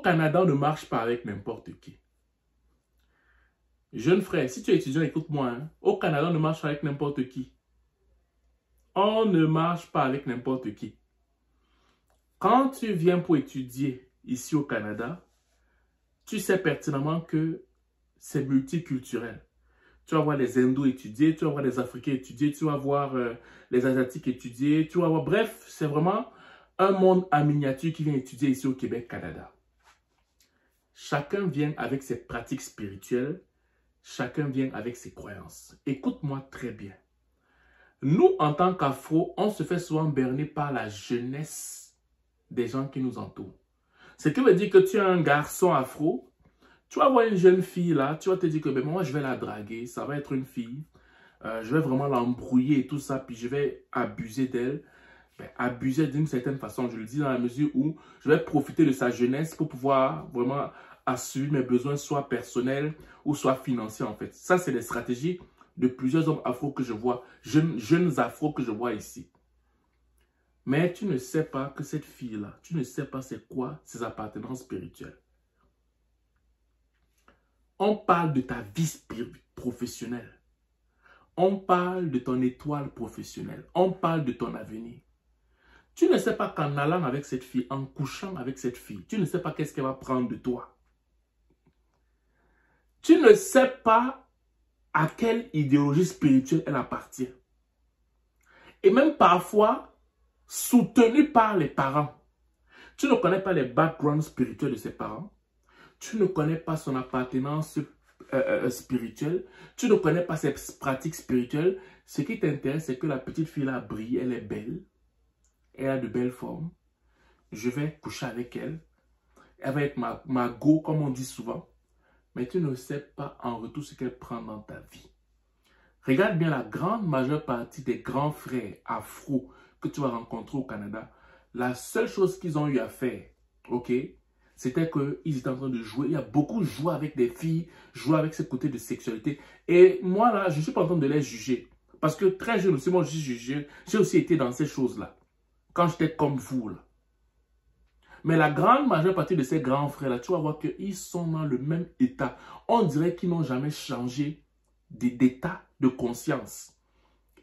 Canada, on ne marche pas avec n'importe qui. Jeune frère, si tu es étudiant, écoute-moi. Hein. Au Canada, on ne marche pas avec n'importe qui. On ne marche pas avec n'importe qui. Quand tu viens pour étudier ici au Canada, tu sais pertinemment que c'est multiculturel. Tu vas voir les Indos étudier, tu vas voir les Africains étudier, tu vas voir les Asiatiques étudier, tu vas voir... Bref, c'est vraiment un monde en miniature qui vient étudier ici au Québec, Canada. Chacun vient avec ses pratiques spirituelles, chacun vient avec ses croyances. Écoute-moi très bien. Nous, en tant qu'Afro, on se fait souvent berner par la jeunesse des gens qui nous entourent. Ce qui veut dire que tu es un garçon Afro, tu vas voir une jeune fille là, tu vas te dire que ben, moi je vais la draguer, ça va être une fille, je vais vraiment l'embrouiller et tout ça, puis je vais abuser d'elle. Ben, abuser d'une certaine façon, je le dis dans la mesure où je vais profiter de sa jeunesse pour pouvoir vraiment assurer mes besoins, soit personnels ou soit financiers en fait. Ça, c'est des stratégies de plusieurs hommes afro que je vois, jeunes afro que je vois ici. Mais tu ne sais pas que cette fille-là, tu ne sais pas c'est quoi ses appartenances spirituelles. On parle de ta vie professionnelle. On parle de ton étoile professionnelle. On parle de ton avenir. Tu ne sais pas qu'en allant avec cette fille, en couchant avec cette fille, tu ne sais pas qu'est-ce qu'elle va prendre de toi. Tu ne sais pas à quelle idéologie spirituelle elle appartient. Et même parfois, soutenue par les parents. Tu ne connais pas les backgrounds spirituels de ses parents. Tu ne connais pas son appartenance spirituelle. Tu ne connais pas ses pratiques spirituelles. Ce qui t'intéresse, c'est que la petite fille-là brille, elle est belle. Elle a de belles formes. Je vais coucher avec elle. Elle va être ma go, comme on dit souvent. Mais tu ne sais pas en retour ce qu'elle prend dans ta vie. Regarde bien la grande majeure partie des grands frères afro que tu vas rencontrer au Canada. La seule chose qu'ils ont eu à faire, ok, c'était qu'ils étaient en train de jouer. Il y a beaucoup joué avec des filles, joué avec ce côté de sexualité. Et moi, là, je ne suis pas en train de les juger. Parce que très jeune aussi, moi, j'ai aussi été dans ces choses-là. Quand j'étais comme vous, là. Mais la grande majeure partie de ces grands frères-là, tu vas voir qu'ils sont dans le même état. On dirait qu'ils n'ont jamais changé d'état de conscience.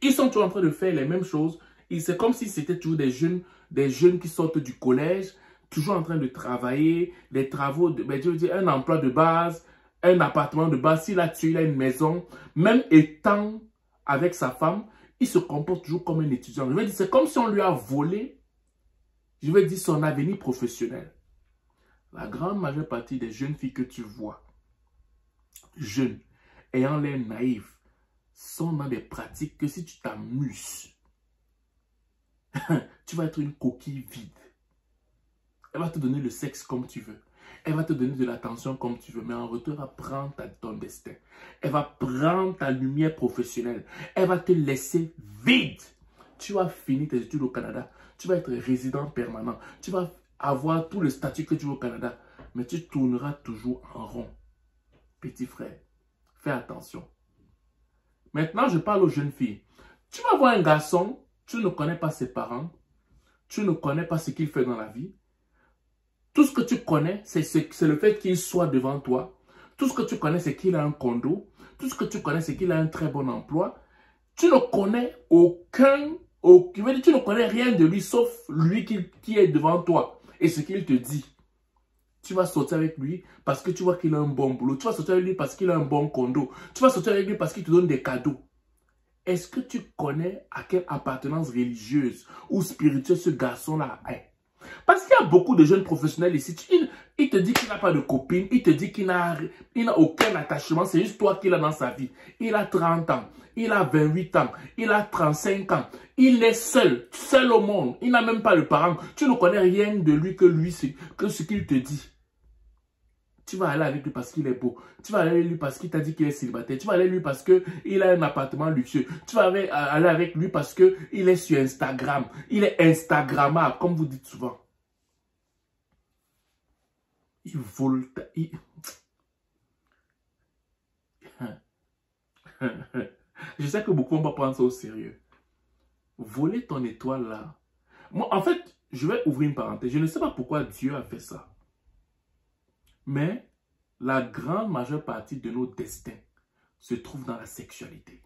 Ils sont toujours en train de faire les mêmes choses. C'est comme si c'était toujours des jeunes qui sortent du collège, toujours en train de travailler, des travaux, je veux dire, un emploi de base, un appartement de base. S'il a tué, il a une maison. Même étant avec sa femme, il se comporte toujours comme un étudiant. Je veux dire, c'est comme si on lui a volé, je veux dire, son avenir professionnel. La grande majeure partie des jeunes filles que tu vois, jeunes, ayant l'air naïfs, sont dans des pratiques que si tu t'amuses, tu vas être une coquille vide. Elle va te donner le sexe comme tu veux. Elle va te donner de l'attention comme tu veux. Mais en retour, elle va prendre ton destin. Elle va prendre ta lumière professionnelle. Elle va te laisser vide. Tu vas finir tes études au Canada. Tu vas être résident permanent. Tu vas avoir tout le statut que tu veux au Canada. Mais tu tourneras toujours en rond. Petit frère, fais attention. Maintenant, je parle aux jeunes filles. Tu vas voir un garçon, tu ne connais pas ses parents. Tu ne connais pas ce qu'il fait dans la vie. Tout ce que tu connais, c'est le fait qu'il soit devant toi. Tout ce que tu connais, c'est qu'il a un condo. Tout ce que tu connais, c'est qu'il a un très bon emploi. Tu ne connais tu ne connais rien de lui, sauf lui qui est devant toi. Et ce qu'il te dit. Tu vas sortir avec lui parce que tu vois qu'il a un bon boulot. Tu vas sortir avec lui parce qu'il a un bon condo. Tu vas sortir avec lui parce qu'il te donne des cadeaux. Est-ce que tu connais à quelle appartenance religieuse ou spirituelle ce garçon-là est? Parce qu'il y a beaucoup de jeunes professionnels ici. Il te dit qu'il n'a pas de copine. Il te dit qu'il n'a aucun attachement. C'est juste toi qu'il a dans sa vie. Il a 30 ans. Il a 28 ans. Il a 35 ans. Il est seul. Seul au monde. Il n'a même pas de parents. Tu ne connais rien de lui que ce qu'il te dit. Tu vas aller avec lui parce qu'il est beau. Tu vas aller avec lui parce qu'il t'a dit qu'il est célibataire. Tu vas aller avec lui parce qu'il a un appartement luxueux. Tu vas aller avec lui parce qu'il est sur Instagram. Il est Instagrammable, comme vous dites souvent. Il vole... Je sais que beaucoup vont pas prendre ça au sérieux. Voler ton étoile là. Moi, en fait, je vais ouvrir une parenthèse. Je ne sais pas pourquoi Dieu a fait ça. Mais la grande majeure partie de nos destins se trouve dans la sexualité.